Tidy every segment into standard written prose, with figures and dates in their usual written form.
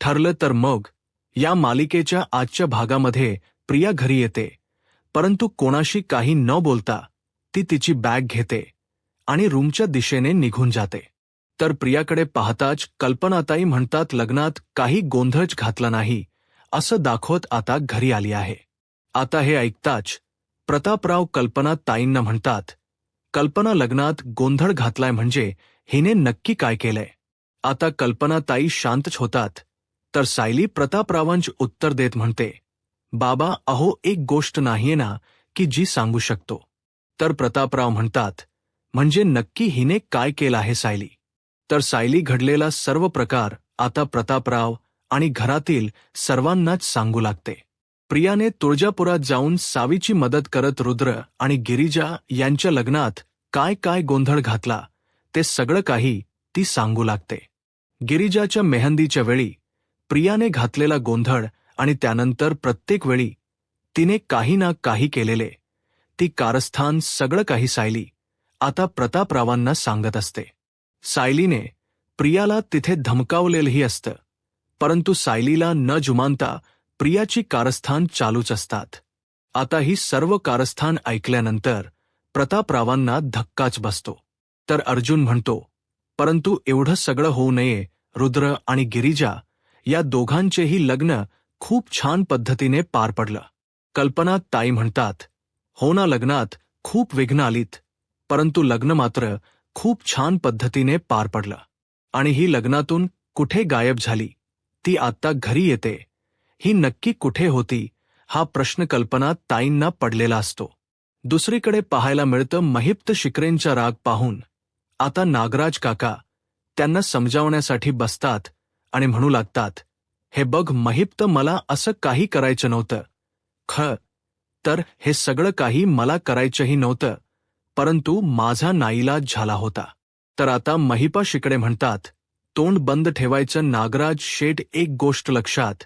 ठरलं तर मग या मालिकेच्या आजच्या भागामध्ये प्रिया घरी येते, परंतु कोणाशी काही न बोलता ती तिची बॅग घेते आणि रूमच्या दिशेने निघून जाते. तर प्रियाकडे पाहताच कल्पनाताई म्हणतात, लग्नात काही गोंधळच घातला नाही असं दाखवत आता घरी आली आहे. आता हे ऐकताच प्रतापराव कल्पनाताईंना म्हणतात, कल्पना लग्नात गोंधळ घातलाय म्हणजे हिने नक्की काय केलंय? आता कल्पनाताई शांतच होतात. तर सायली प्रतापरावांचे उत्तर देत म्हणते, बाबा अहो एक गोष्ट नाहीये ना की जी सांगू शकतो. तर प्रतापराव म्हणतात, म्हणजे नक्की हिने काय केलं आहे सायली? तर सायली घडलेला सर्व प्रकार आता प्रतापराव आणि घरातील सर्वांनाच सांगू लागते. प्रियाने तुळजापुरात जाऊन सावीची मदत करत रुद्र आणि गिरिजा यांच्या लग्नात काय काय गोंधळ घातला ते सगळं काही ती सांगू लागते. गिरिजाच्या मेहंदीच्या वेळी प्रियाने घातलेला गोंधळ आणि त्यानंतर प्रत्येक वेळी तिने काही ना काही केलेले ती कारस्थान सगळं काही सायली आता प्रतापरावांना सांगत असते. सायलीने प्रियाला तिथे धमकावलेलंही असतं, परंतु सायलीला न जुमानता प्रियाची कारस्थान चालूच असतात. आता ही सर्व कारस्थान ऐकल्यानंतर प्रतापरावांना धक्काच बसतो. तर अर्जुन म्हणतो, परंतु एवढं सगळं होऊ नये. रुद्र आणि गिरिजा या दोघांचेही लग्न खूप छान पद्धतीने पार पडलं. कल्पनाताई म्हणतात, हो ना, लग्नात खूप विघ्न आलीत, परंतु लग्न मात्र खूप छान पद्धतीने पार पडलं. आणि ही लग्नातून कुठे गायब झाली, ती आता घरी येते, ही नक्की कुठे होती हा प्रश्न कल्पनाताईंना पडलेला असतो. दुसरीकडे पाहायला मिळतं महिप्त शिकरेंचा राग पाहून आता नागराज काका त्यांना समजावण्यासाठी बसतात आणि म्हणू लागतात, हे बघ महिप्त, मला असं काही करायचं नव्हतं. तर हे सगळं काही मला करायचंही नव्हतं, परंतु माझा नाईलाज झाला होता. तर आता महिपा शिकडे म्हणतात, तोंड बंद ठेवायचं नागराज शेठ, एक गोष्ट लक्षात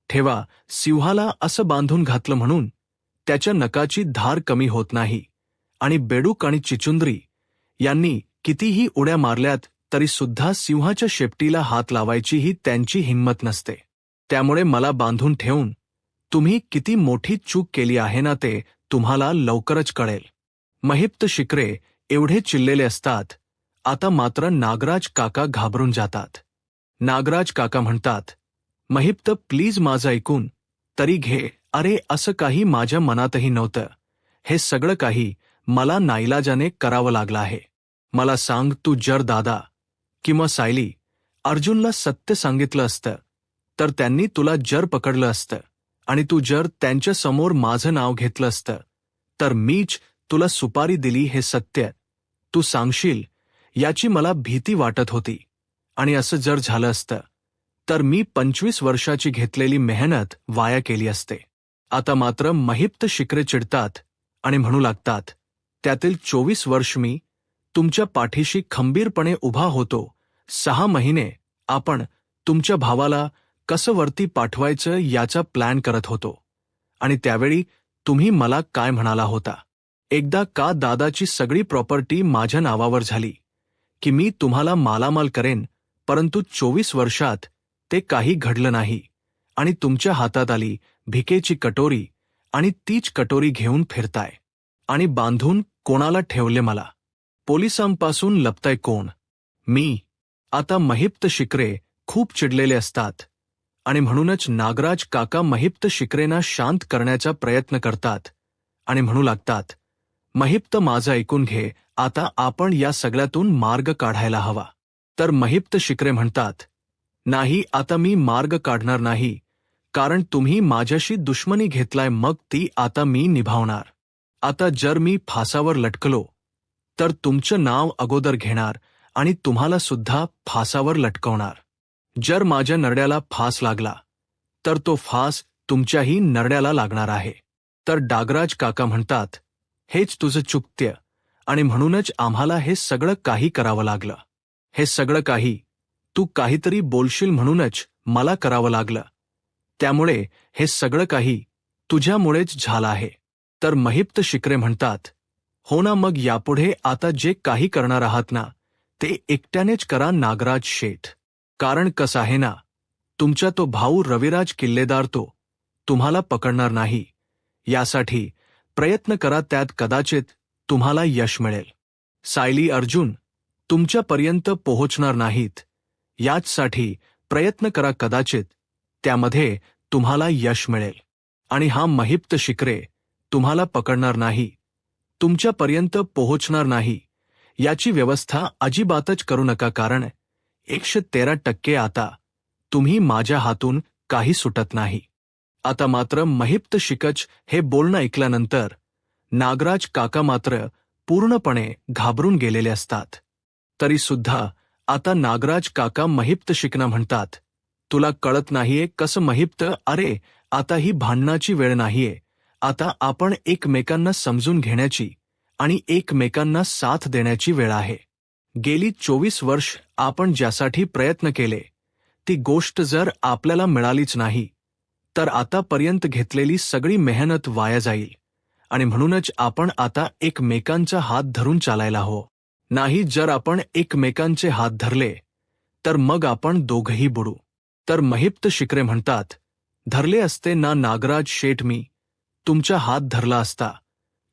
ठेवा, सिंहाला असं बांधून घातलं म्हणून त्याच्या नकाची धार कमी होत नाही. आणि बेडूक आणि चिचुंद्री यांनी कितीही उड्या मारल्यात तरी सुद्धा सिंहाच्या शेपटीला हात लावायचीही त्यांची हिंमत नसते. त्यामुळे मला बांधून ठेवून तुम्ही किती मोठी चूक केली आहे ना ते तुम्हाला लवकरच कळेल. महिप्त शिकरे एवढे चिडलेले असतात. आता मात्र नागराज काका घाबरून जातात. नागराज काका म्हणतात, महिप्त प्लीज माझं ऐकून तरी घे. अरे असं काही माझ्या मनातही नव्हतं. हे सगळं काही मला नाईलाजाने करावं लागलं आहे. मला सांग, तू जर दादा किंवा सायली अर्जुनला सत्य सांगितलं असतं तर त्यांनी तुला जर पकडलं असतं आणि तू जर त्यांच्या समोर माझं नाव घेतलं असतं तर मीच तुला सुपारी दिली हे सत्य तू सांगशील याची मला भीती वाटत होती. आणि असं जर झालं असतं तर मी 25 वर्षाची घेतलेली मेहनत वाया केली असते. आता मात्र महिप्त शिकरे चिडतात आणि म्हणू लागतात, त्यातील 24 वर्ष मी तुमच्या पाठीशी खंबीरपणे उभा होतो. 6 महिने आपण तुमच्या भावाला कसं वरती पाठवायचं याचा प्लॅन करत होतो. आणि त्यावेळी तुम्ही मला काय म्हणाला होता, एकदा का दादाची सगळी प्रॉपर्टी माझ्या नावावर झाली की मी तुम्हाला मालामाल करेन, परंतु 24 वर्षात ते काही घडलं नाही आणि तुमच्या हातात आली भिकेची कटोरी आणि तीच कटोरी घेऊन फिरताय. आणि बांधून कोणाला ठेवले मला? पोलिसांपासून लपताय कोण? मी. आता महिप्त शिकरे खूप चिडलेले असतात आणि म्हणूनच नागराज काका महिप्त शिकरेंना शांत करण्याचा प्रयत्न करतात आणि म्हणू लागतात, महिप्त माझं ऐकून घे, आता आपण या सगळ्यातून मार्ग काढायला हवा. तर महिप्त शिकरे म्हणतात, नाही, आता मी मार्ग काढणार नाही, कारण तुम्ही माझ्याशी दुश्मनी घेतलाय, मग ती आता मी निभावणार. आता जर मी फासावर लटकलो तर तुमचं नाव अगोदर घेणार आणि तुम्हाला सुद्धा फासावर लटकवणार. जर माझ्या नरड्याला फास लागला तर तो फास तुमच्याही नरड्याला लागणार आहे. तर डागराज काका म्हणतात, हेच तुझं चुकत्य आणि म्हणूनच आम्हाला हे सगळं काही करावं लागलं. हे सगळं काही तू काहीतरी बोलशील म्हणूनच मला करावं लागलं. त्यामुळे हे सगळं काही तुझ्यामुळेच झालं आहे. तर महिप्त शिकरे म्हणतात, हो ना, मग यापुढे आता जे काही करणार आहात ना ते एकट्यानेच करा नागराज शेठ. कारण कसं आहे ना, तुमचा तो भाऊ रविराज किल्लेदार तो तुम्हाला पकडणार नाही, यासाठी प्रयत्न करा, त्यात कदाचित तुम्हाला यश मिळेल. सायली, अर्जुन तुमच्यापर्यंत पोहोचणार नाहीत, याचसाठी प्रयत्न करा, कदाचित त्यामध्ये तुम्हाला यश मिळेल. आणि हा महिप्त शिखरे तुम्हाला पकडणार नाही, तुमच्यापर्यंत पोहोचणार नाही, याची व्यवस्था अजिबातच करू नका, कारण 113% आता तुम्ही माझ्या हातून काही सुटत नाही. आता मात्र महिप्त शिकच हे बोलणं ऐकल्यानंतर नागराज काका मात्र पूर्णपणे घाबरून गेलेले असतात. तरी सुद्धा आता नागराज काका महिप्त शिकना म्हणतात, तुला कळत नाहीये कसं महिप्त? अरे, आता ही भांडणाची वेळ नाहीये, आता आपण एकमेकांना समजून घेण्याची आणि एकमेकांना साथ देण्याची वेळ आहे. गेली 24 वर्ष आपण ज्यासाठी प्रयत्न केले ती गोष्ट जर आपल्याला मिळालीच नाही तर आतापर्यंत घेतलेली सगळी मेहनत वाया जाईल. आणि म्हणूनच आपण आता एकमेकांचा हात धरून चालायला हवं. नाही, जर आपण एकमेकांचे हात धरले तर मग आपण दोघंही बुडू. तर महिप्त शिखरे म्हणतात, धरले असते ना नागराज शेठ, मी तुमचा हात धरला असता,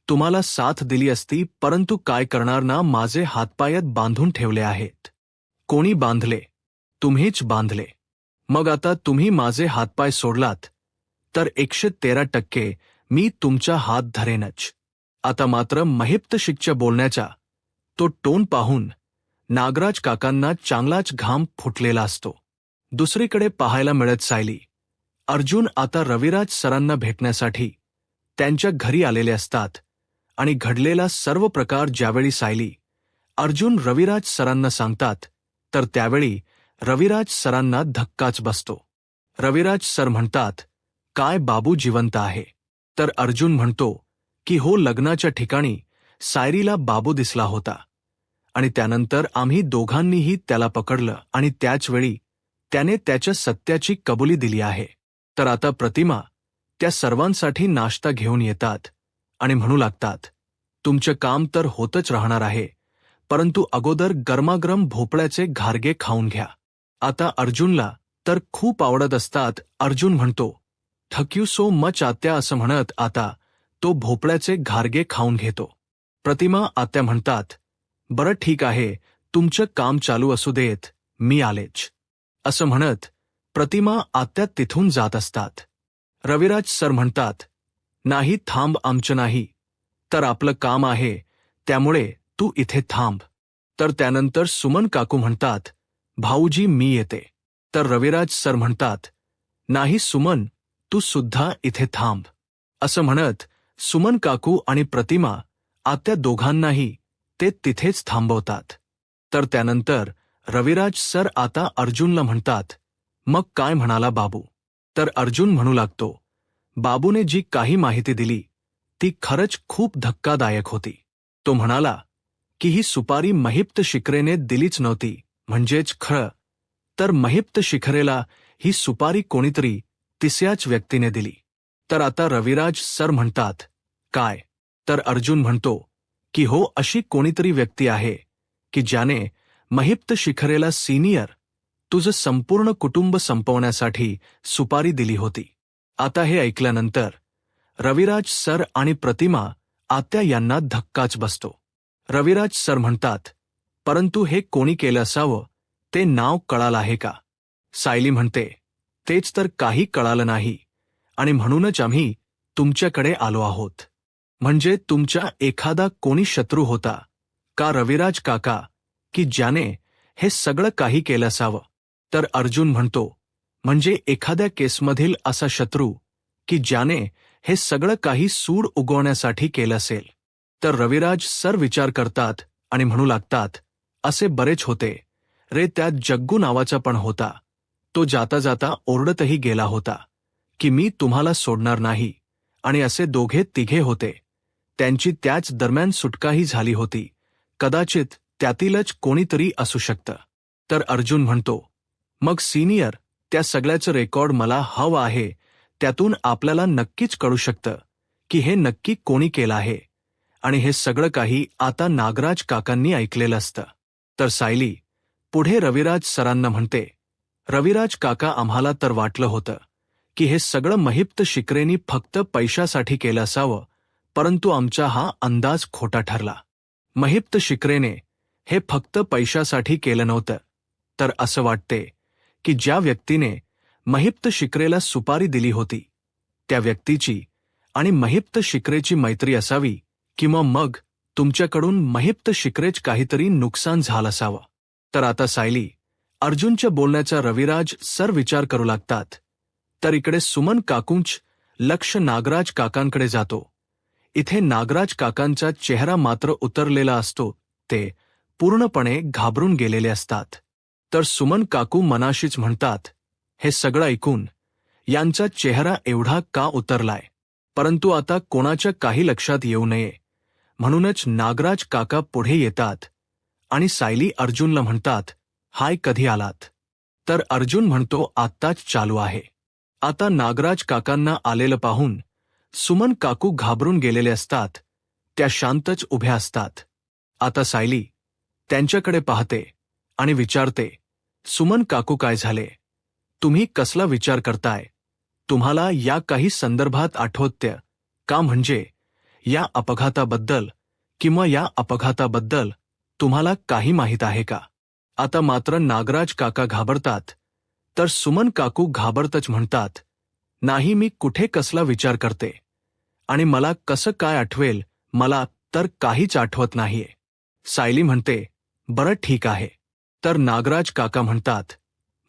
तुम्हाला साथ दिली असती, परंतु काय करणार ना, माझे हातपायात बांधून ठेवले आहेत. कोणी बांधले? तुम्हीच बांधले. मग आता तुम्ही माझे हातपाय सोडलात तर 113% मी तुमचा हात धरेनच. आता मात्र महिप्त शिखच्या बोलण्याचा तो टोन पाहून नागराज काकांना चांगलाच घाम फुटलेला असतो. दुसरीकडे पाहायला मिळत सायली, अर्जुन आता रविराज सरांना भेटण्यासाठी त्यांच्या घरी आलेले असतात. आणि घडलेला सर्व प्रकार ज्यावेळी सायली, अर्जुन रविराज सरांना सांगतात तर त्यावेळी रविराज सरांना धक्काच बसतो. रविराज सर म्हणतात, काय बाबू जिवंत आहे? तर अर्जुन म्हणतो की हो, लग्नाच्या ठिकाणी सायरीला बाबू दिसला होता आणि त्यानंतर आम्ही दोघांनीही त्याला पकडलं आणि त्याचवेळी त्याने त्याच्या सत्याची कबुली दिली आहे. तर आता प्रतिमा त्या सर्वांसाठी नाश्ता घेऊन येतात आणि म्हणू लागतात, तुमचं काम तर होतच राहणार आहे, परंतु अगोदर गरमागरम भोपळ्याचे घारगे खाऊन घ्या. आता अर्जुनला तर खूप आवडत असतात. अर्जुन म्हणतो, थँक यू सो मच आत्या, असं म्हणत आता तो भोपळ्याचे घारगे खाऊन घेतो. प्रतिमा आत्या म्हणतात, बरं ठीक आहे, तुमचं काम चालू असू देत, मी आलेच, असं म्हणत प्रतिमा आत्या तिथून जात असतात. रविराज सर म्हणतात, नाही थांब, आमचं नाही तर आपलं काम आहे, त्यामुळे तू इथे थांब. तर त्यानंतर सुमन काकू म्हणतात, भाऊजी मी येते. तर रविराज सर म्हणतात, नाही सुमन, तू सुद्धा इथे थांब, असं म्हणत सुमन काकू आणि प्रतिमा आत्या दोघांनाही ते तिथेच थांबवतात. तर त्यानंतर रविराज सर आता अर्जुनला म्हणतात, मग काय म्हणाला बाबू? तर अर्जुन म्हणू लागतो, बाबूने जी काही माहिती दिली ती खरंच खूप धक्कादायक होती. तो म्हणाला की ही सुपारी महिप्त शिखरेने दिलीच नव्हती, म्हणजेच खरं तर महिप्त शिखरेला ही सुपारी कोणीतरी तिसऱ्याच व्यक्तीने दिली. तर आता रविराज सर म्हणतात, काय? तर अर्जुन म्हणतो की हो, अशी कोणीतरी व्यक्ती आहे की ज्याने महिप्त शिखरेला सिनियर तुझं संपूर्ण कुटुंब संपवण्यासाठी सुपारी दिली होती. आता हे ऐकल्यानंतर रविराज सर आणि प्रतिमा आत्या यांना धक्काच बसतो. रविराज सर म्हणतात, परंतु हे कोणी केलं असावं ते नाव कळालं आहे का? सायली म्हणते, तेच तर काही कळालं नाही आणि म्हणूनच आम्ही तुमच्याकडे आलो आहोत. म्हणजे तुमच्या एखादा कोणी शत्रू होता का रविराज काका, की ज्याने हे सगळं काही केलं असावं? तर अर्जुन म्हणतो, म्हणजे एखाद्या केसमधील असा शत्रू की ज्याने हे सगळं काही सूड उगवण्यासाठी केलं असेल. तर रविराज सर विचार करतात आणि म्हणू लागतात, असे बरेच होते रे, त्यात जग्गू नावाचा पण होता. तो जाता जाता ओरडतही गेला होता की मी तुम्हाला सोडणार नाही. आणि असे दोघे तिघे होते, त्यांची त्याच दरम्यान सुटकाही झाली होती. कदाचित त्यातीलच कोणीतरी असू शकतं. तर अर्जुन म्हणतो, मग सिनियर, त्या सगळ्याचं रेकॉर्ड मला हवं आहे. त्यातून आपल्याला नक्कीच कळू शकतं की हे नक्की कोणी केलं आहे. आणि हे सगळं काही आता नागराज काकांनी ऐकलेलं असतं. तर सायली पुढे रविराज सरांना म्हणते, रविराज काका, आम्हाला तर वाटलं होतं की हे सगळं महिप्त शिकरेनी फक्त पैशासाठी केलं असावं, परंतु आमचा हा अंदाज खोटा ठरला. महिप्त शिकरेने हे फक्त पैशासाठी केलं नव्हतं, तर असं वाटते की ज्या व्यक्तीने महिप्त शिकरेला सुपारी दिली होती त्या व्यक्तीची आणि महिप्त शिकरेची मैत्री असावी, किंवा मग तुमच्याकडून महिप्त शिकरेच काहीतरी नुकसान झालं असावं. तर आता सायली, अर्जुनच्या बोलण्याचा रविराज सर विचार करू लागतात. तर इकडे सुमन काकूंच लक्ष नागराज काकांकडे जातो. इथे नागराज काकांचा चेहरा मात्र उतरलेला असतो, ते पूर्णपणे घाबरून गेलेले असतात. तर सुमन काकू मनाशीच म्हणतात, हे सगळं ऐकून यांचा चेहरा एवढा का उतरलाय? परंतु आता कोणाच्या काही लक्षात येऊ नये म्हणूनच नागराज काका पुढे येतात आणि सायली अर्जुनला म्हणतात, हाय, कधी आलात? तर अर्जुन म्हणतो, आत्ताच चालू आहे. आता नागराज काकांना आलेलं पाहून सुमन काकू घाबरून गेलेले असतात. त्या शांतच उभ्या असतात. आता सायली त्यांच्याकडे पाहते आणि विचारते, सुमन काकू, काय झाले? तुम्ही कसला विचार करताय? तुम्हाला या काही संदर्भात आठवतं का? म्हणजे या अपघाताबद्दल किंवा या अपघाताबद्दल तुम्हाला काही माहीत आहे का? आता मात्र नागराज काका घाबरतात. तर सुमन काकू घाबरतच म्हणतात, नाही, मी कुठे कसला विचार करते आणि मला कसं काय आठवेल? मला तर काहीच आठवत नाहीये. सायली म्हणते, बरं ठीक आहे. तर नागराज काका म्हणतात,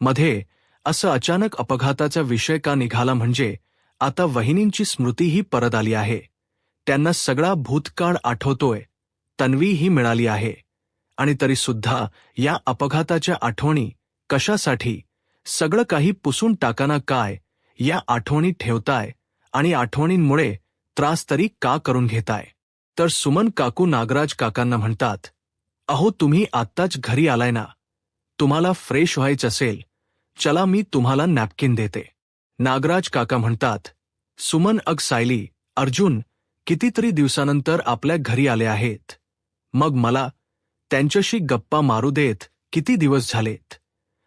मध्ये असं अचानक अपघाताचा विषय का निघाला? म्हणजे आता वहिनींची स्मृतीही परत आली आहे. त्यांना सगळा भूतकाळ आठवतोय. तन्वीही मिळाली आहे आणि तरीसुद्धा या अपघाताच्या आठवणी कशासाठी? सगळं काही पुसून टाकाना काय? या आठवणी ठेवताय आणि आठवणींमुळे त्रास तरी का करून घेताय? तर सुमन काकू नागराज काकांना म्हणतात, अहो, तुम्ही आत्ताच घरी आलाय ना, तुम्हाला फ्रेश व्हायचं असेल, चला मी तुम्हाला नॅपकिन देते. नागराज काका म्हणतात, सुमन, अग सायली, अर्जुन कितीतरी दिवसानंतर आपल्या घरी आले आहेत. मग मला त्यांच्याशी गप्पा मारू देत. किती दिवस झालेत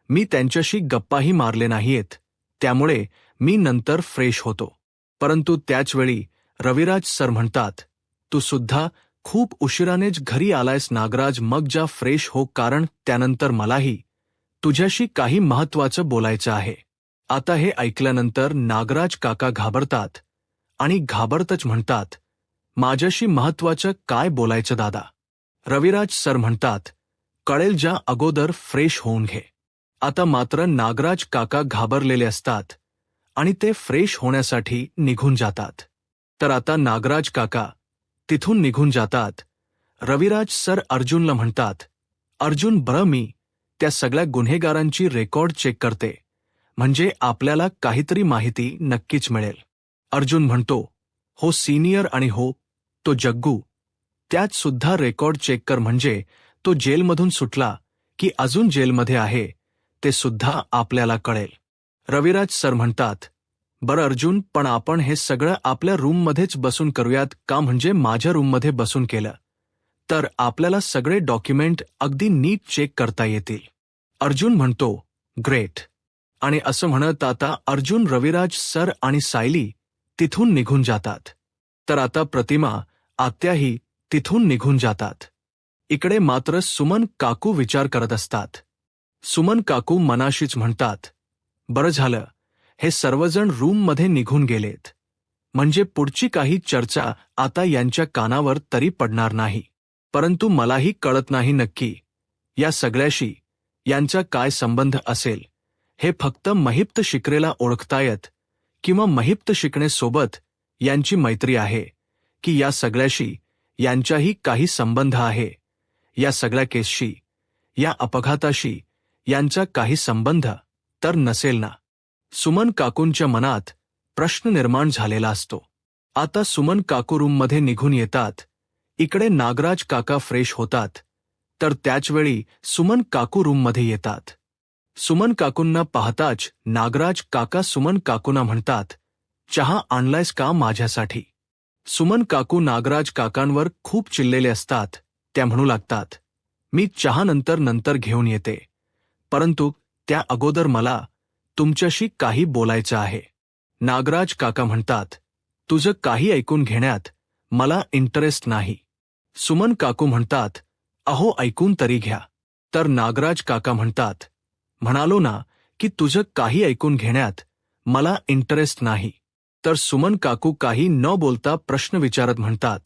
मी त्यांच्याशी गप्पाही मारले नाहीयेत, त्यामुळे मी नंतर फ्रेश होतो. परंतु त्याचवेळी रविराज सर म्हणतात, तू सुद्धा खूप उशिरानेच घरी आलायस नागराज, मग जा फ्रेश हो, कारण त्यानंतर मलाही तुझ्याशी काही महत्त्वाचं बोलायचं आहे. आता हे ऐकल्यानंतर नागराज काका घाबरतात आणि घाबरतच म्हणतात, माझ्याशी महत्त्वाचं काय बोलायचं दादा? रविराज सर म्हणतात, कळेल, ज्या अगोदर फ्रेश होऊन घे. आता मात्र नागराज काका घाबरलेले असतात आणि ते फ्रेश होण्यासाठी निघून जातात. तर आता नागराज काका तिथून निघून जातात. रविराज सर अर्जुनला म्हणतात, अर्जुन, बरं, मी त्या सगळ्या गुन्हेगारांची रेकॉर्ड चेक करते, म्हणजे आपल्याला काहीतरी माहिती नक्कीच मिळेल. अर्जुन म्हणतो, हो सीनियर, आणि हो तो जग्गू, त्यात सुद्धा रेकॉर्ड चेक कर, म्हणजे तो जेलमधून सुटला की अजून जेलमध्ये आहे ते सुद्धा आपल्याला कळेल. रविराज सर म्हणतात, बरं अर्जुन, पण आपण हे सगळं आपल्या रूममध्येच बसून करूयात का? म्हणजे माझ्या रूममध्ये बसून केलं तर आपल्याला सगळे डॉक्युमेंट अगदी नीट चेक करता येतील. अर्जुन म्हणतो, ग्रेट. आणि असं म्हणत आता अर्जुन, रविराज सर आणि सायली तिथून निघून जातात. तर आता प्रतिमा, आत्याही तिथून निघून जातात. इकडे मात्र सुमन काकू विचार करत असतात. सुमन काकू मनाशीच म्हणतात, बरं झालं हे सर्वजण रूममध्ये निघून गेलेत, म्हणजे पुढची काही चर्चा आता यांच्या कानावर तरी पडणार नाही. परंतु मलाही कळत नाही नक्की या सगळ्याशी यांचा काय संबंध असेल. हे फक्त महिप्त शिकरेला ओळखतायत किंवा महिप्त शिकणेसोबत यांची मैत्री आहे, की या सगळ्याशी यांचाही काही संबंध आहे? या सगळ्या केसशी, या अपघाताशी यांचा काही संबंध तर नसेल ना? सुमन काकूंच्या मनात प्रश्न निर्माण झालेला असतो. आता सुमन काकू रूममध्ये निघून येतात. इकडे नागराज काका फ्रेश होतात. तर त्याचवेळी सुमन काकू रूममध्ये येतात. सुमन काकूंना पाहताच नागराज काका सुमन काकूंना म्हणतात, चहा आणलायस का माझ्यासाठी? सुमन काकू नागराज काकांवर खूप चिडलेले असतात. त्या म्हणू लागतात, मी चहा नंतर घेऊन येते. परंतु त्या अगोदर मला तुमच्याशी काही बोलायचं आहे. नागराज काका म्हणतात, तुझं काही ऐकून घेण्यात मला इंटरेस्ट नाही. सुमन काकू म्हणतात, अहो ऐकून तरी घ्या. तर नागराज काका म्हणतात, म्हणालो ना की तुझं काही ऐकून घेण्यात मला इंटरेस्ट नाही. तर सुमन काकू काही न बोलता प्रश्न विचारत म्हणतात,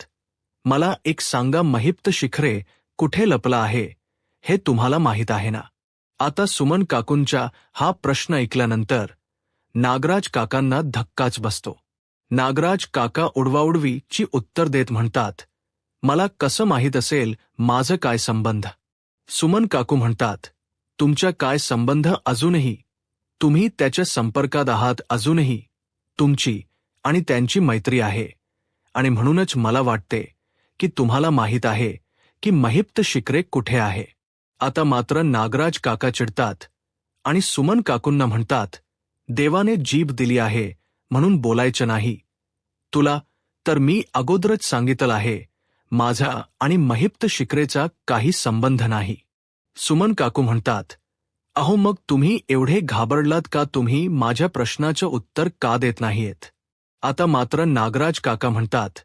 मला एक सांगा, महिप्त शिखरे कुठे लपला आहे हे तुम्हाला माहीत आहे ना? आता सुमन काकूंचा हा प्रश्न ऐकल्यानंतर नागराज काकांना धक्काच बसतो. नागराज काका उडवाउडवीची उत्तर देत म्हणतात, मला कसं माहीत असेल माझं काय संबंध? सुमन काकू म्हणतात, तुमच्या काय संबंध अजूनही? तुम्ही त्याच्या संपर्कात आहात अजूनही. तुमची आणि त्यांची मैत्री आहे आणि म्हणूनच मला वाटते की तुम्हाला माहीत आहे की महिप्त शिखरे कुठे आहे. आता मात्र नागराज काका चिडतात आणि सुमन काकूंना म्हणतात, देवाने जीभ दिली आहे म्हणून बोलायचं नाही. तुला तर मी अगोदरच सांगितलं आहे, माझा आणि महिप्त शिखरेचा काही संबंध नाही. सुमन काकू म्हणतात, अहो मग तुम्ही एवढे घाबरलात का? तुम्ही माझ्या प्रश्नाचं उत्तर का देत नाहीयेत? आता मात्र नागराज काका म्हणतात,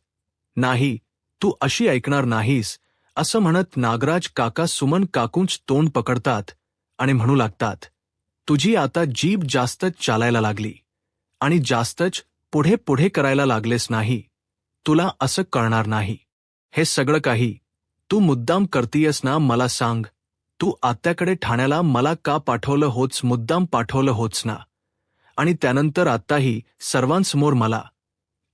नाही, तू अशी ऐकणार नाहीस. असं म्हणत नागराज काका सुमन काकूंच तोंड पकडतात आणि म्हणू लागतात, तुझी आता जीभ जास्तच चालायला लागली आणि जास्तच पुढे पुढे करायला लागलेस नाही. तुला असं कळणार नाही. हे सगळं काही तू मुद्दाम करतीयस ना? मला सांग, तू आत्याकडे ठाण्याला मला का पाठवलं होच? मुद्दाम पाठवलं होच ना? आणि त्यानंतर आत्ताही सर्वांसमोर मला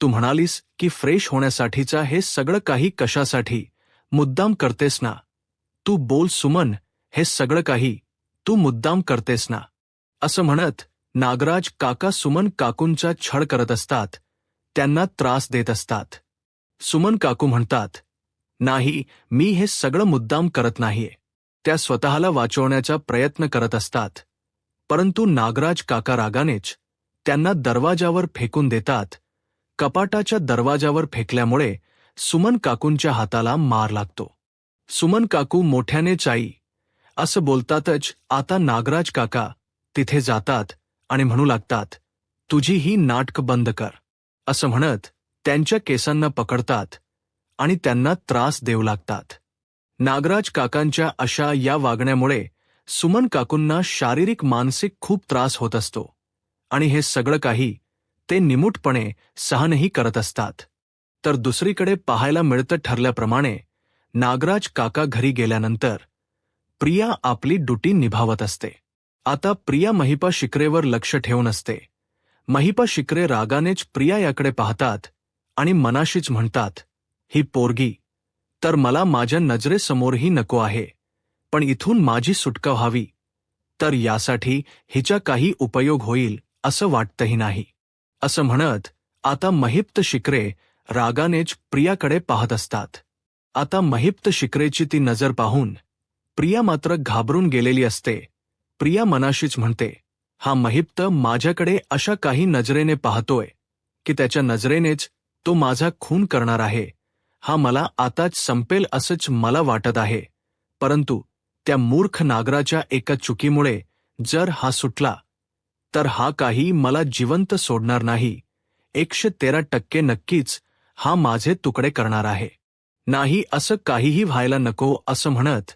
तू म्हणालीस की फ्रेश होण्यासाठीचा हे सगळं काही कशासाठी? मुद्दाम करतेस ना? तू बोल सुमन, हे सगळं काही तू मुद्दाम करतेस ना? असं म्हणत नागराज काका सुमन काकूंचा छळ करत असतात, त्यांना त्रास देत असतात. सुमन काकू म्हणतात, नाही, मी हे सगळं मुद्दाम करत नाहीये. त्या स्वतःला वाचवण्याचा प्रयत्न करत असतात. परंतु नागराज काका रागानेच त्यांना दरवाजावर फेकून देतात. कपाटाच्या दरवाजावर फेकल्यामुळे सुमन काकूंच्या हाताला मार लागतो. सुमन काकू मोठ्याने चाई असं बोलतातच. आता नागराज काका तिथे जातात आणि म्हणू लागतात, तुझी ही नाटक बंद कर. असं म्हणत त्यांच्या केसांना पकडतात आणि त्यांना त्रास देऊ लागतात. नागराज काकांच्या अशा या वागण्यामुळे सुमन काकूंना शारीरिक मानसिक खूप त्रास होत असतो आणि हे सगळं काही ते निमूटपणे सहनही करत असतात. तर दुसरीकडे पाहायला मिळतं ठरल्याप्रमाणे नागराज काका घरी गेल्यानंतर प्रिया आपली ड्युटी निभावत असते. आता प्रिया महिपा शिखरेवर लक्ष ठेवून असते. महिपा शिखरे रागानेच प्रिया याकडे पाहतात आणि मनाशीच म्हणतात, ही पोरगी तर मला माझ्या नजरेसमोरही नको आहे, पण इथून माझी सुटका व्हावी तर यासाठी हिचा काही उपयोग होईल असं वाटतही नाही. असं म्हणत आता महिप्त शिखरे रागानेच प्रियाकडे पाहत असतात. आता महिप्त शिखरेची ती नजर पाहून प्रिया मात्र घाबरून गेलेली असते. प्रिया मनाशीच म्हणते, हा महिप्त माझ्याकडे अशा काही नजरेने पाहतोय की त्याच्या नजरेनेच तो माझा खून करणार आहे. हा मला आताच संपेल असंच मला वाटत आहे. परंतु त्या मूर्ख नागराच्या एका चुकीमुळे जर हा सुटला तर हा काही मला जिवंत सोडणार नाही. 113% नक्कीच हा माझे तुकडे करणार आहे. नाही, असं काहीही व्हायला नको. असं म्हणत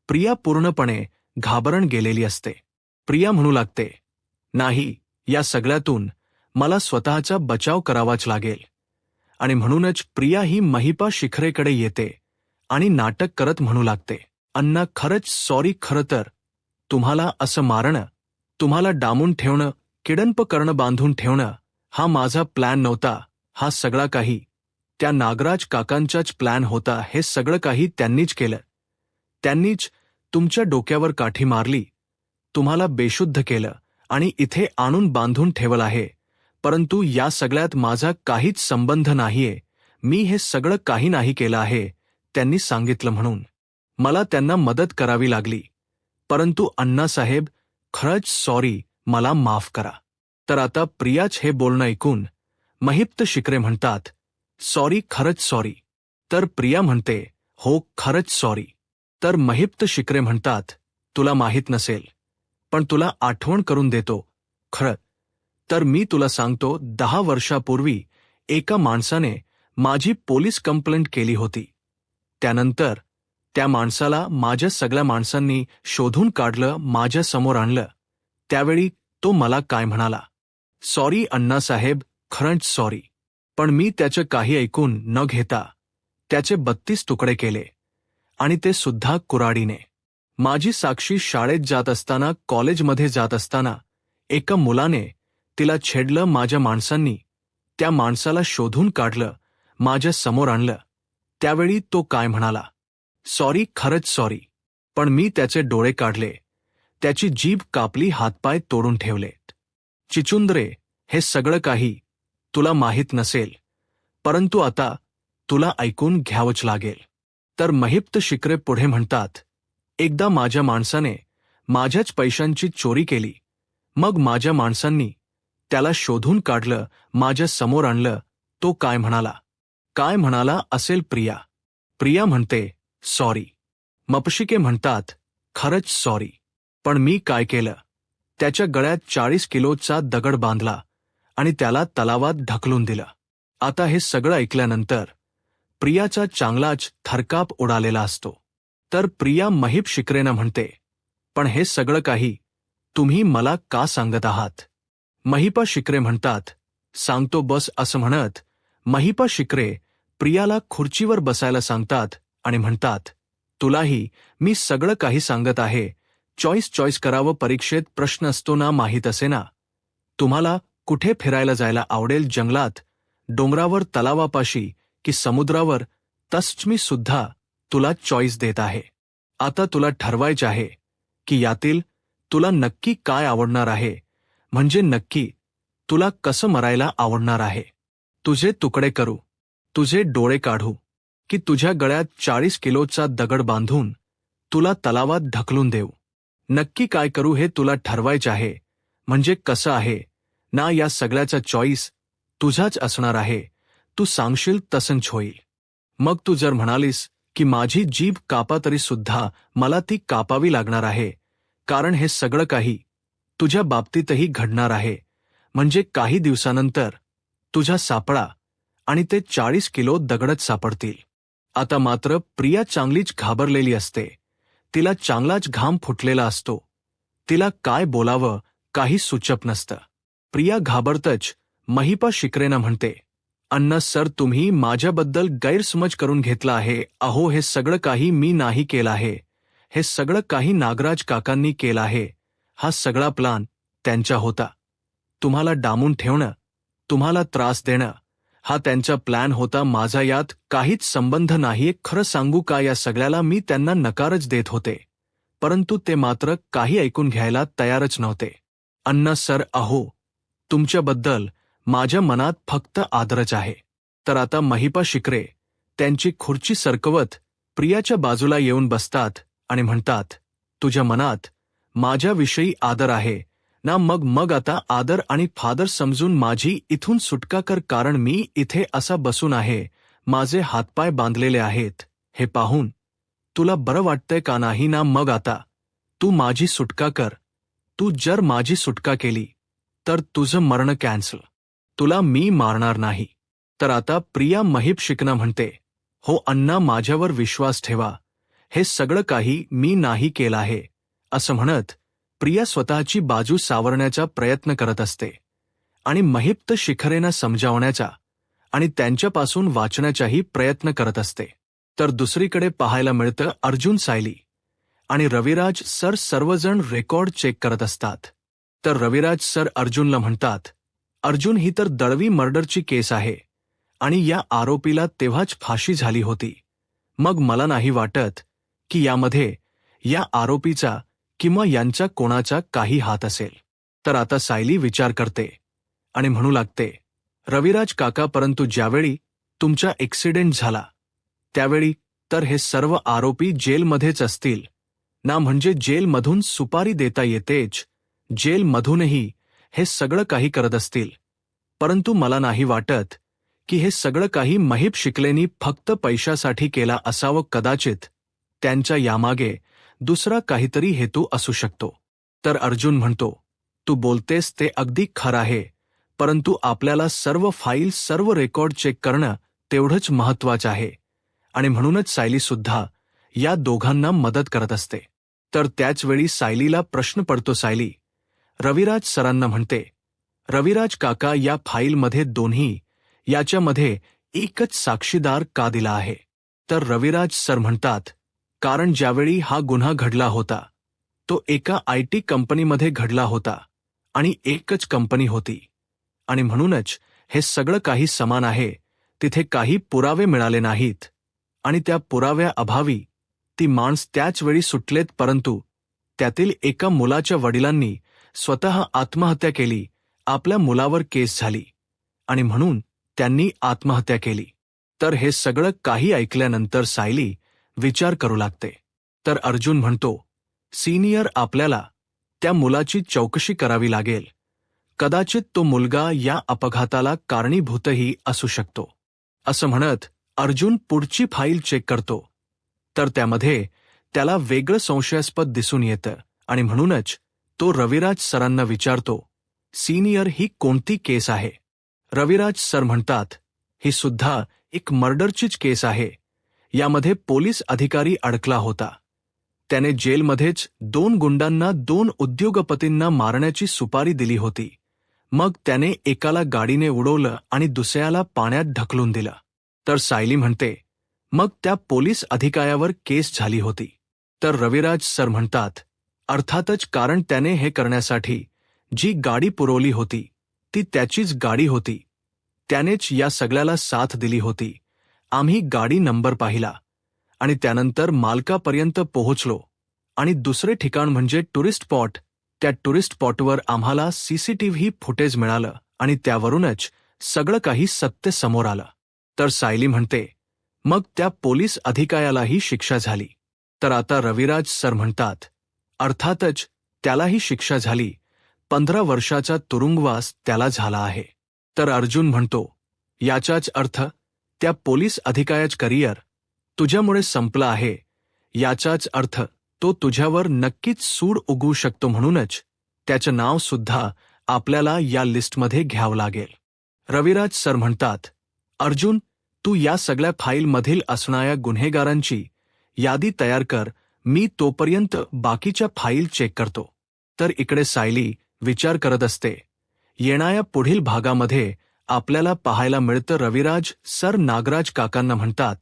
प्रिया पूर्णपणे घाबरून गेलेली असते. प्रिया म्हणू लागते, नाही, या सगळ्यातून मला स्वतःचा बचाव करावाच लागेल. आणि म्हणूनच प्रिया ही महिपा शिखरेकडे येते आणि नाटक करत म्हणू लागते, अण्णा खरंच सॉरी. खरं तर तुम्हाला असं मारणं, तुम्हाला डांबून ठेवणं, किडनप करणं, बांधून ठेवणं हा माझा प्लॅन नव्हता. हा सगळा काही त्या नागराज काकांचाच प्लॅन होता. हे सगळं काही त्यांनीच केलं. त्यांनीच तुमच्या डोक्यावर काठी मारली, तुम्हाला बेशुद्ध केलं आणि इथे आणून बांधून ठेवलं आहे. परंतु या सगळ्यात माझा काहीच संबंध नाहीये. मी हे सगळं काही नाही केलं आहे. त्यांनी सांगितलं म्हणून मला त्यांना मदत करावी लागली. परंतु अण्णासाहेब, खरंच सॉरी, मला माफ करा. तर आता प्रियाच हे बोलणं ऐकून महिप्त शिखरे म्हणतात, सॉरी, खरंच सॉरी. तर प्रिया म्हणते, हो, खरंच सॉरी. तर महिप्त शिखरे म्हणतात, तुला माहीत नसेल, पण तुला आठवण करून देतो. खरं तर मी तुला सांगतो, 10 वर्षापूर्वी एका माणसाने माझी पोलीस कंप्लेंट केली होती. त्यानंतर त्या माणसाला माझ्या सगळ्या माणसांनी शोधून काढलं, माझ्या समोर आणलं. त्यावेळी तो मला काय म्हणाला, "सॉरी अण्णासाहेब, खरंच सॉरी." पण मी त्याचं काही ऐकून न घेता त्याचे 32 तुकडे केले, आणि ते सुद्धा कुऱ्हाडीने. माझी साक्षी शाळेत जात असताना, कॉलेजमध्ये जात असताना एका मुलाने तिला छेडलं. माझ्या माणसांनी त्या माणसाला शोधून काढलं, माझ्या समोर आणलं. त्यावेळी तो काय म्हणाला, "सॉरी, खरंच सॉरी." पण मी त्याचे डोळे काढले, त्याची जीभ कापली, हातपाय तोडून ठेवलेत. चिचुंद्रे, हे सगळं काही तुला माहीत नसेल, परंतु आता तुला ऐकून घ्यावंच लागेल. तर महिप्त शिकरे पुढे म्हणतात, एकदा माझ्या माणसाने माझ्याच पैशांची चोरी केली. मग माझ्या माणसांनी त्याला शोधून काढलं, माझ्या समोर आणलं. तो काय म्हणाला असेल प्रिया? प्रिया म्हणते, सॉरी. मपशिके म्हणतात, खरंच सॉरी. पण मी काय केलं? त्याच्या गळ्यात 40 किलोचा दगड बांधला आणि त्याला तलावात ढकलून दिलं. आता हे सगळं ऐकल्यानंतर प्रियाचा चांगलाच थरकाप उडालेला असतो. तर प्रिया महिप शिकरेनं म्हणते, पण हे सगळं काही तुम्ही मला का सांगत आहात? महिपा शिकरे म्हणतात, सांगतो बस. असं म्हणत महिपा शिकरे प्रियाला खुर्चीवर बसायला सांगतात आणि म्हणतात, तुलाही मी सगळं काही सांगत आहे. चॉईस करावं. परीक्षेत प्रश्न असतो ना, माहीत असे ना? तुम्हाला कुठे फिरायला जायला आवडेल? जंगलात, डोंगरावर, तलावापाशी की समुद्रावर? तसंच मी सुद्धा तुला चॉईस देत आहे. आता तुला ठरवायचे आहे की यातील तुला नक्की काय आवडणार आहे, म्हणजे नक्की तुला कसं मरायला आवडणार आहे. तुझे तुकडे करू, तुझे डोळे काढू, की तुझ्या गळ्यात 40 किलोचा दगड बांधून तुला तलावात ढकलून देऊ? नक्की काय करू हे तुला ठरवायचे आहे. म्हणजे कसं आहे ना, या सगळ्याचा चॉईस तुझाच असणार आहे. तू सांगशील तसंच होईल. मग तू जर म्हणालीस की माझी जीभ कापा, तरी सुद्धा मला ती कापावी लागणार आहे, कारण हे सगळं काही तुझ्या बाबतीतही घडणार आहे. म्हणजे काही दिवसानंतर तुझा सापळा आणि ते 40 किलो दगडच सापडतील. आता मात्र प्रिया चांगलीच घाबरलेली असते. तिला चांगलाच घाम फुटलेला असतो. तिला काय बोलावं काही सुचत नसतं. प्रिया घाबरतच महिपा शिकरेनं म्हणते, अण्णा सर, तुम्ही माझ्याबद्दल गैरसमज करून घेतला आहे. अहो, हे सगळं काही मी नाही केलं आहे. हे सगळं काही नागराज काकांनी केलं आहे. हा सगळा प्लान त्यांचा होता. तुम्हाला डांबून ठेवणं, तुम्हाला त्रास देणं, हा त्यांचा प्लॅन होता. माझा यात काहीच संबंध नाहीये. खरं सांगू का, या सगळ्याला मी त्यांना नकारच देत होते, परंतु ते मात्र काही ऐकून घ्यायला तयारच नव्हते. अण्णा सर, अहो, तुमच्याबद्दल माझ्या मनात फक्त आदरच आहे. तर आता महिपा शिकरे त्यांची खुर्ची सरकवत प्रियाच्या बाजूला येऊन बसतात आणि म्हणतात, तुझ्या मनात माझ्याविषयी आदर आहे ना? मग आता आदर आणि फादर समजून माझी इथून सुटका कर, कारण मी इथे असा बसून आहे, माझे हातपाय बांधलेले आहेत. हे पाहून तुला बरं वाटतंय का नाही ना? मग आता तू माझी सुटका कर. तू जर माझी सुटका केली तर तुझं मरण कॅन्सल. तुला मी मारणार नाही. तर आता प्रिया महिप शिकना म्हणते, हो अण्णा, माझ्यावर विश्वास ठेवा. हे सगळं काही मी नाही केलं आहे. असं म्हणत प्रिया स्वतःची बाजू सावरण्याचा प्रयत्न करत असते आणि महिप्त शिखरेंना समजावण्याचा आणि त्यांच्यापासून वाचण्याचाही प्रयत्न करत असते. तर दुसरीकडे पाहायला मिळतं अर्जुन, सायली आणि रविराज सर सर्वजण रेकॉर्ड चेक करत असतात. तर रविराज सर अर्जुनला म्हणतात, अर्जुन, ही तर दळवी मर्डरची केस आहे आणि या आरोपीला तेव्हाच फाशी झाली होती. मग मला नाही वाटत की यामध्ये या आरोपीचा किंवा यांचा कोणाचा काही हात असेल. तर आता सायली विचार करते आणि म्हणू लागते, रविराज काका, परंतु ज्यावेळी तुमचा ॲक्सिडेंट झाला त्यावेळी तर हे सर्व आरोपी जेलमध्येच असतील ना? म्हणजे जेलमधून सुपारी देता येतेच, जेलमधूनही हे सगळं काही करत असतील. परंतु मला नाही वाटत की हे सगळं काही महिप शिकलेनी फक्त पैशासाठी केला असावं. कदाचित त्यांच्या यामागे दुसरा काहीतरी हेतू असू शकतो. तर अर्जुन म्हणतो, तू बोलतेस ते अगदी खरं आहे, परंतु आपल्याला सर्व फाईल सर्व रेकॉर्ड चेक करणं तेवढंच महत्त्वाचं आहे आणि म्हणूनच सायलीसुद्धा या दोघांना मदत करत असते. तर त्याचवेळी सायलीला प्रश्न पडतो. सायली रविराज सरांना म्हणते, रविराज काका, या फाईलमध्ये दोन्ही याच्यामध्ये एकच साक्षीदार का दिला आहे? तर रविराज सर म्हणतात, कारण ज्यावेळी हा गुन्हा घडला होता तो एका IT कंपनीमध्ये घडला होता आणि एकच कंपनी होती आणि म्हणूनच हे सगळं काही समान आहे. तिथे काही पुरावे मिळाले नाहीत आणि त्या पुराव्याअभावी ती माणसं त्याच वेळी सुटलेत, परंतु त्यातील एका मुलाच्या वडिलांनी स्वतः आत्महत्या केली. आपल्या मुलावर केस झाली आणि म्हणून त्यांनी आत्महत्या केली. तर हे सगळं काही ऐकल्यानंतर सायली विचार करू लागते. तर अर्जुन म्हणतो, सीनियर, आपल्याला त्या मुलाची चौकशी करावी लागेल. कदाचित तो मुलगा या अपघाताला कारणीभूतही असू शकतो. असं म्हणत अर्जुन पुढची फाईल चेक करतो. तर त्यामध्ये त्याला वेगळं संशयास्पद दिसून येतं आणि म्हणूनच तो रविराज सरांना विचारतो, सीनियर, ही कोणती केस आहे? रविराज सर म्हणतात, ही सुद्धा एक मर्डरचीच केस आहे. यामध्ये पोलीस अधिकारी अडकला होता. त्याने जेलमध्येच 2 गुंडांना 2 उद्योगपतींना मारण्याची सुपारी दिली होती. मग त्याने एकाला गाडीने उडवलं आणि दुसऱ्याला पाण्यात ढकलून दिलं. तर सायली म्हणते, मग त्या पोलीस अधिकाऱ्यावर केस झाली होती. तर रविराज सर म्हणतात, अर्थातच, कारण त्याने हे करण्यासाठी जी गाडी पुरवली होती ती त्याचीच गाडी होती. त्यानेच या सगळ्याला साथ दिली होती. आम्ही गाडी नंबर पाहिला आणि त्यानंतर मालकापर्यंत पोहोचलो आणि दुसरे ठिकाण म्हणजे टुरिस्ट स्पॉट. त्या टुरिस्ट स्पॉटवर आम्हाला CCTV फुटेज मिळालं आणि त्यावरूनच सगळं काही सत्य समोर आलं. तर सायली म्हणते, मग त्या पोलीस अधिकाऱ्यालाही शिक्षा झाली. तर आता रविराज सर म्हणतात, अर्थातच त्यालाही शिक्षा झाली. 15 वर्षाचा तुरुंगवास त्याला झाला आहे. तर अर्जुन म्हणतो, याचाच अर्थ त्या पोलीस अधिकाऱ्याचं करिअर तुझ्यामुळे संपलं आहे. याचाच अर्थ तो तुझ्यावर नक्कीच सूड उगवू शकतो, म्हणूनच त्याचं नाव सुद्धा आपल्याला या लिस्टमध्ये घ्यावं लागेल. रविराज सर म्हणतात, अर्जुन, तू या सगळ्या फाईलमधील असणाऱ्या गुन्हेगारांची यादी तयार कर. मी तोपर्यंत बाकीच्या फाईल चेक करतो. तर इकडे सायली विचार करत असते. येणाऱ्या पुढील भागामध्ये आपल्याला पाहायला मिळतं, रविराज सर नागराज काकांना म्हणतात,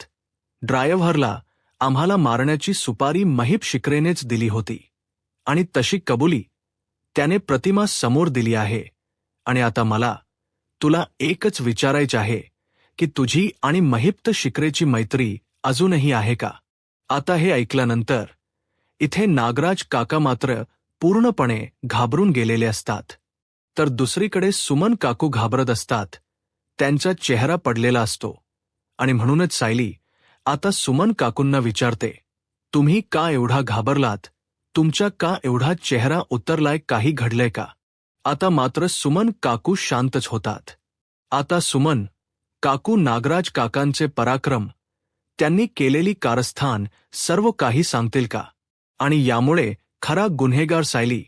ड्रायव्हरला आम्हाला मारण्याची सुपारी महीप शिकरेनेच दिली होती आणि तशी कबुली त्याने प्रतिमा समोर दिली आहे. आणि आता मला तुला एकच विचारायचं आहे की तुझी आणि महिप्त शिकरेची मैत्री अजूनही आहे का? आता हे ऐकल्यानंतर इथे नागराज काका मात्र पूर्णपणे घाबरून गेलेले असतात. तर दुसरीकडे सुमन काकू घाबरत असतात. त्यांचा चेहरा पडलेला असतो आणि म्हणूनच सायली आता सुमन काकूंना विचारते, तुम्ही का एवढा घाबरलात? तुमचा का एवढा चेहरा उतरलाय? काही घडलंय का? आता मात्र सुमन काकू शांतच होतात. आता सुमन काकू नागराज काकांचे पराक्रम, त्यांनी केलेली कारस्थान सर्व काही सांगतील का? आणि यामुळे खरा गुन्हेगार सायली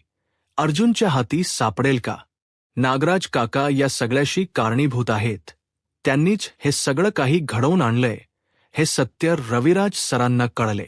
अर्जुनच्या हाती सापडेल का? नागराज काका या सगळ्याशी कारणीभूत आहेत. त्यांनीच हे सगळं काही घडवून आणलंय. हे सत्य रविराज सरांना कळले.